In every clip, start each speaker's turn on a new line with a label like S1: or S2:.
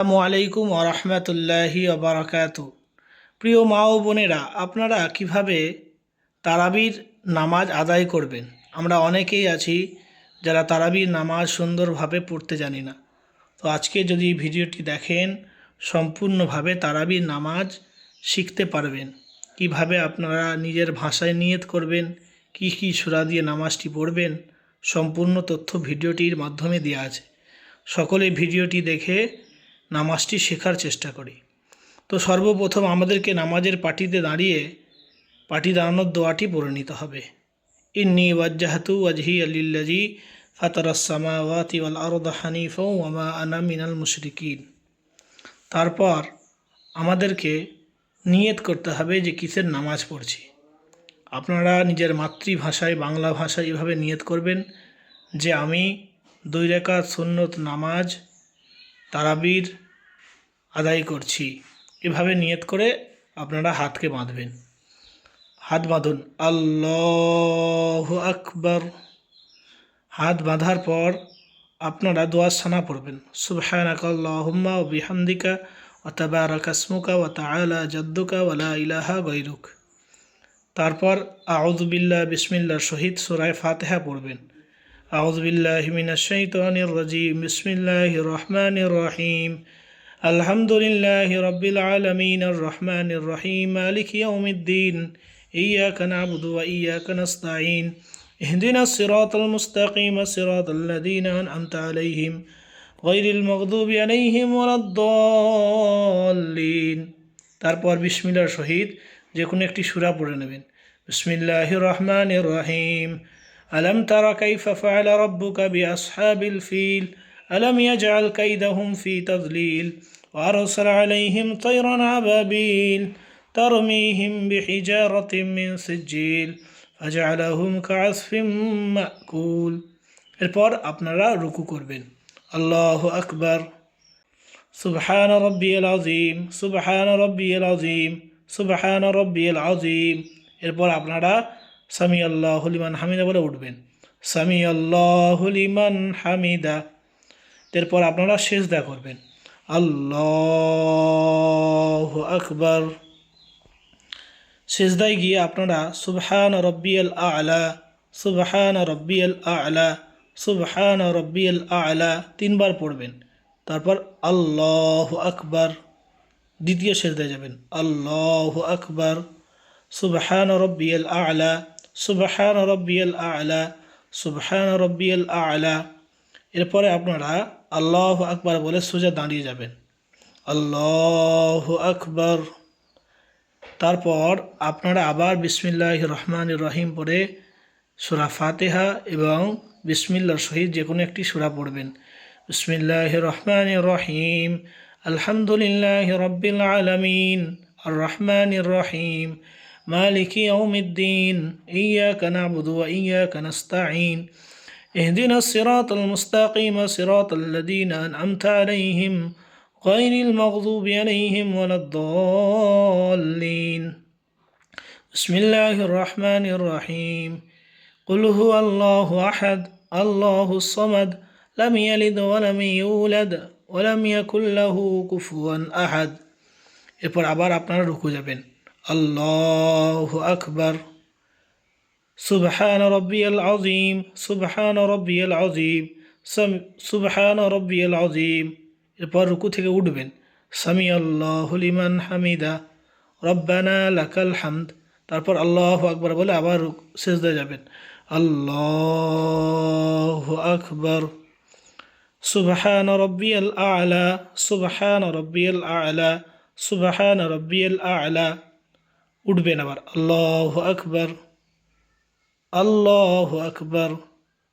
S1: আসসালামু আলাইকুম ওয়া রাহমাতুল্লাহি ওয়া বারাকাতুহু। প্রিয় মা ও বোনেরা, আপনারা কিভাবে তারাবির নামাজ আদায় করবেন? আমরা অনেকেই আছি যারা তারাবির নামাজ সুন্দরভাবে পড়তে জানি না। তো আজকে যদি ভিডিওটি দেখেন, সম্পূর্ণভাবে তারাবির নামাজ শিখতে পারবেন। কিভাবে আপনারা নিজের ভাষায় নিয়ত করবেন, কি কি সূরা দিয়ে নামাজটি পড়বেন, সম্পূর্ণ তথ্য ভিডিওটির মাধ্যমে দেওয়া আছে। সকলে ভিডিওটি দেখে নামাজটি শেখার চেষ্টা করি। তো সর্বপ্রথম আমাদেরকে নামাজের পাটি দাঁড়ানোর দোয়াটি পড়ে নিতে হবে। ইন্নী ওয়াজ্জাহতু ওয়াজহিয়া লিল্লাযী ফাতারাস সামাওয়াতি ওয়াল আরদা হানিফা ওয়া মা আনা মিনাল মুশরিকিন। তারপর আমাদেরকে নিয়ত করতে হবে যে কিসের নামাজ পড়ছি। আপনারা নিজের মাতৃভাষায় বাংলা ভাষায় এভাবে নিয়ত করবেন যে আমি 2 রাকাত সুন্নত নামাজ তারাবির আদায় করছি। এভাবে নিয়ত করে আপনারা হাতকে বাঁধবেন। হাত বাঁধুন, আল্লাহু আকবার। হাত বাঁধার পর আপনারা দোয়া সানা পড়বেন, সুবহানাকা আল্লাহুম্মা ওয়া বিহামদিকা ওয়া তাবারাকা ইসমুকা ওয়া তাআলা জাদ্দুকা ওয়া লা ইলাহা গায়রুক। তারপর আউযু বিল্লাহি বিসমিল্লাহর সহিত সূরা ফাতিহা পড়বেন। আউযু বিল্লাহি মিনাশ শাইতানির রাজীম, বিসমিল্লাহির রহমানির রহিম। আলহামদুলিল্লাহি রাব্বিল আলামিন আর রহমানির রহিম মালিকি ইয়াউমিদ্দিন ইয়্যাকা না'বুদু ওয়া ইয়্যাকা নাস্তাঈন ইহদিনাস সিরাতাল মুস্তাকিম সিরাতাল্লাযীনা আন'আমতা আলাইহিম গায়রিল মাগদুবি আলাইহিম ওয়ালাদ-দাল্লিন। তারপর বিসমিল্লাহর সহিত যে কোনো একটি সূরা পড়ে নেবেন। বিসমিল্লাহির রহমানির রহিম। আলম তারা কাইফা ফাআলা রাব্বুকা বিআসহাবিল ফিল ألم يجعل كيدهم في تضليل وأرسل عليهم طيرا أبابيل ترميهم بحجارة من سجيل فجعلهم كعصف مأكول। এরপর আপনারা রুকু করবেন, আল্লাহু আকবার, সুবহান রাব্বিয়াল আযীম, সুবহান রাব্বিয়াল আযীম, সুবহান রাব্বিয়াল আযীম। এরপর আপনারা সামি আল্লাহু লিমান হামিদা বলে উঠবেন, সামি আল্লাহু লিমান হামিদা। এরপর আপনারা সিজদা করবেন, আল্লাহু আকবার। সিজদায় গিয়ে আপনারা সুবহান রাব্বিয়াল আ'লা, সুবহান রাব্বিয়াল আ'লা, সুবহান রাব্বিয়াল আ'লা 3 বার পড়বেন। তারপর আল্লাহু আকবার, দ্বিতীয় সিজদায় যাবেন, আল্লাহু আকবার, সুবহান রাব্বিয়াল আ'লা, সুবহান রাব্বিয়াল আ'লা, সুবহান রাব্বিয়াল আ'লা। এরপরে আপনারা আল্লাহু আকবার বলে সোজা দাঁড়িয়ে যাবেন, আল্লাহু আকবার। তারপর আপনারা আবার বিসমিল্লাহির রহমানির রহিম পড়ে সূরা ফাতিহা এবং বিসমিল্লাহর সহিত যে কোনো একটি সূরা পড়বেন। বিসমিল্লাহির রহমানির রহিম, আলহামদুলিল্লাহি রাব্বিল আলামিন আর রহমানির রহিম মালিকি ইয়াউমিদ্দিন ইয়্যাকা না'বুদু ওয়া ইয়্যাকা নাস্তাঈন اهدنا الصراط المستقيم صراط الذين أنعمت عليهم غير المغضوب عليهم ولا الضالين بسم الله الرحمن الرحيم قل هو الله أحد الله الصمد لم يلد ولم يولد ولم يكن له كفوا أحد। এরপর আবার আপনারা রুকু যাবেন, আল্লাহু আকবার, সুবহান রাব্বিয়াল আযীম, সুবহান রাব্বিয়াল আযীম, সুবহান রাব্বিয়াল আযীম। এরপর রুকু থেকে উঠবেন, সামি আল্লাহু লিমান হামিদা, রব্বানা লাকাল হামদ। তারপর আল্লাহু আকবার বলে আবার সিজদায় যাবেন, আল্লাহু আকবার, সুবহান রাব্বিয়াল আ'লা, সুবহান রাব্বিয়াল আ'লা, সুবহান রাব্বিয়াল আ'লা। উঠবেন আবার, আল্লাহু আকবার, আল্লাহু আকবার,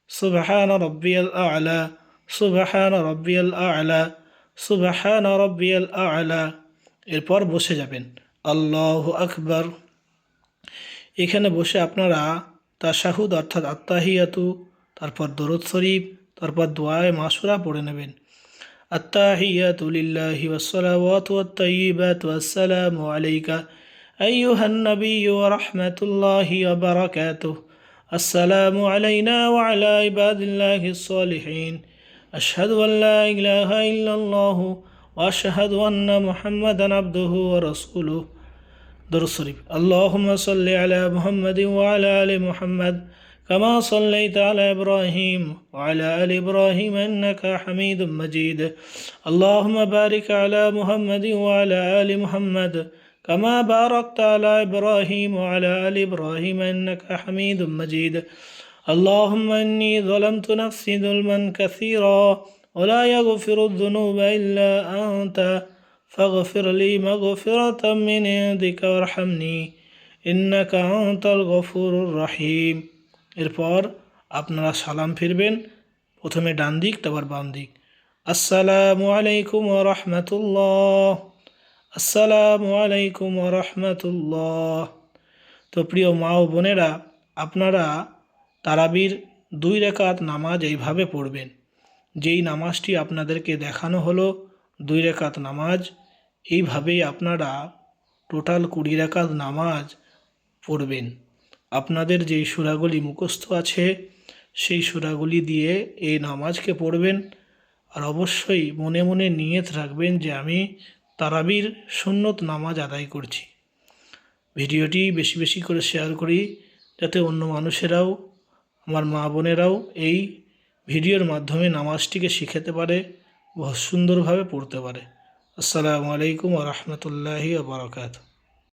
S1: সুবহান রাব্বিয়াল আ'লা, সুবহান রাব্বিয়াল আ'লা, সুবহান রাব্বিয়াল আ'লা। এরপর বসে যাবেন, আল্লাহু আকবার। এখানে বসে আপনারা তাশাহুদ অর্থাৎ আত্তাহিয়াতু, তারপর দরুদ শরীফ, তারপর দোয়ায়ে মাসুরা পড়ে নেবেন। আত্তাহিয়াতু লিল্লাহি ওয়াসসালাওয়াতু ওয়াত-তাইয়্যিবাতু আসসালামু আলাইকা আইয়ুহান নাবিয়্যু ওয়া রাহমাতুল্লাহি ওয়া বারাকাতুহু। السلام علينا وعلى عباد الله الصالحين أشهد أن لا إله إلا الله وأشهد أن محمدا عبده ورسوله. درود شريف. اللهم صل على محمد وعلى آل محمد كما صليت على إبراهيم وعلى آل إبراهيم إنك حميد مجيد. اللهم بارك على محمد وعلى آل محمد كما باركت على إبراهيم وعلى آل إبراهيم إنك حميد مجيد. اللهم إني ظلمت نفسي ظلما كثيرا ولا يغفر الذنوب إلا أنت فاغفر لي مغفرة من عندك وارحمني إنك أنت الغفور الرحيم. এরপর আপনারা সালাম ফিরবেন, প্রথমে ডান দিক তারপর বাম দিক। আসসালামু আলাইকুম ওয়া রাহমাতুল্লাহ, আসসালামু আলাইকুম ওয়া রাহমাতুল্লাহ। তো প্রিয় মা ও বোনেরা, আপনারা তারাবির 2 রাকাত নামাজ এইভাবে পড়বেন। যেই নামাজটি আপনাদেরকে দেখানো হলো 2 রাকাত নামাজ, এইভাবেই আপনারা টোটাল 20 রাকাত নামাজ পড়বেন। আপনাদের যেই সূরাগুলি মুখস্থ আছে সেই সূরাগুলি দিয়ে এই নামাজকে পড়বেন। আর অবশ্যই মনে মনে নিয়ত রাখবেন যে আমি তারাবির সুন্নত নামাজ আদায় করছি। ভিডিওটি বেশি বেশি করে শেয়ার করি যাতে অন্য মানুষেরাও, আমার মা বোনেরাও এই ভিডিওর মাধ্যমে নামাজটিকে শিখতে পারে, বহু সুন্দরভাবে পড়তে পারে। আসসালামু আলাইকুম ওয়া রাহমাতুল্লাহি ওয়া বারাকাতুহু।